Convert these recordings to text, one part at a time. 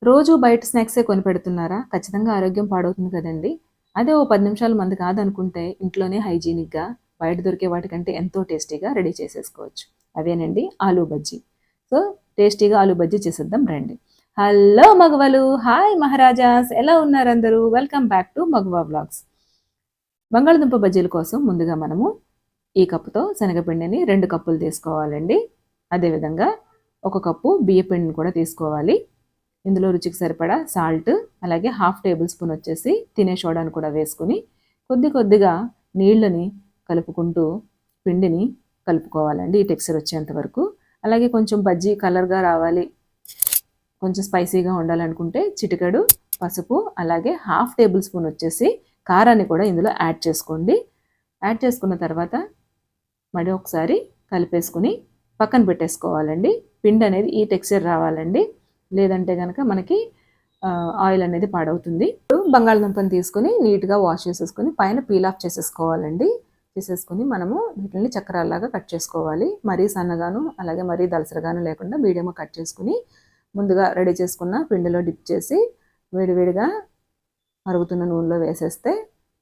రోజు బయట స్నాక్సే కొనిపెడుతున్నారా? ఖచ్చితంగా ఆరోగ్యం పాడవుతుంది కదండీ! అదే ఓ 10 నిమిషాలు మంది కాదనుకుంటే ఇంట్లోనే హైజీనిక్‌గా బయట దొరికే వాటికంటే ఎంతో టేస్టీగా రెడీ చేసేసుకోవచ్చు. అవేనండి ఆలూ బజ్జీ. సో, టేస్టీగా ఆలూ బజ్జీ చేసేద్దాం రండి. హలో మగవలు! హాయ్ మహారాజాస్! ఎలా ఉన్నారందరూ? Welcome back to Magava vlogs. బంగాళదుంప బజ్జీల కోసం ముందుగా మనము ఈ కప్పుతో శనగపిండిని 2 కప్పులు తీసుకోవాలండి. అదేవిధంగా 1 కప్పు బియ్యపిండిని కూడా తీసుకోవాలి. ఇందులో రుచికి సరిపడా సాల్ట్, అలాగే హాఫ్ టేబుల్ స్పూన్ వచ్చేసి తినే సోడాను కూడా వేసుకుని కొద్దిగా నీళ్ళని కలుపుకుంటూ పిండిని కలుపుకోవాలండి ఈ టెక్స్చర్ వచ్చేంత వరకు. అలాగే కొంచెం బజ్జీ కలర్గా రావాలి, కొంచెం స్పైసీగా ఉండాలనుకుంటే చిటికెడు పసుపు, అలాగే హాఫ్ టేబుల్ స్పూన్ వచ్చేసి కారాన్ని కూడా ఇందులో యాడ్ చేసుకోండి. యాడ్ చేసుకున్న తర్వాత మరి ఒకసారి కలిపేసుకుని పక్కన పెట్టేసుకోవాలండి. పిండి అనేది ఈ టెక్స్చర్ రావాలండి, లేదంటే కనుక మనకి ఆయిల్ అనేది పాడవుతుంది. బంగాళదుంపని తీసుకొని నీట్గా వాష్ చేసేసుకొని పైన పీల్ ఆఫ్ చేసేసుకోవాలండి. చేసేసుకొని మనము వీటిని చక్రాల్లాగా కట్ చేసుకోవాలి. మరీ సన్నగాను అలాగే మరీ దలసరగాను లేకుండా మీడియంగా కట్ చేసుకుని ముందుగా రెడీ చేసుకున్న పిండిలో డిప్ చేసి వేడివేడిగా మరుగుతున్న నూనెలో వేసేస్తే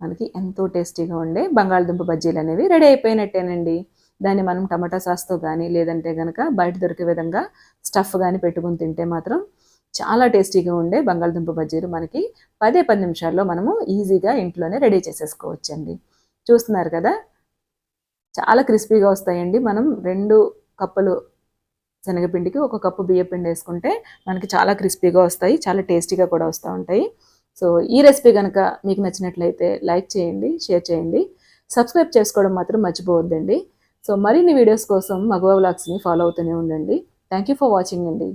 మనకి ఎంతో టేస్టీగా ఉండే బంగాళదుంప బజ్జీలు అనేవి రెడీ అయిపోయినట్టేనండి. దాన్ని మనం టమాటా సాస్తో కానీ లేదంటే కనుక బయట దొరికే విధంగా స్టఫ్ కానీ పెట్టుకుని తింటే మాత్రం చాలా టేస్టీగా ఉండే బంగాళదుంప బజ్జీలు మనకి 10 నిమిషాల్లో మనము ఈజీగా ఇంట్లోనే రెడీ చేసేసుకోవచ్చండి. చూస్తున్నారు కదా, చాలా క్రిస్పీగా వస్తాయండి. మనం 2 కప్పులు శనగపిండికి 1 కప్పు బియ్యపిండి వేసుకుంటే మనకి చాలా క్రిస్పీగా వస్తాయి, చాలా టేస్టీగా కూడా వస్తూ ఉంటాయి. సో ఈ రెసిపీ కనుక మీకు నచ్చినట్లయితే లైక్ చేయండి, షేర్ చేయండి, సబ్స్క్రైబ్ చేసుకోవడం మాత్రం మర్చిపోవద్దండి. సో మరిన్ని వీడియోస్ కోసం మగవ వ్లాగ్స్ని ఫాలో అవుతూనే ఉండండి. థ్యాంక్ యూ ఫర్ వాచింగ్ అండి.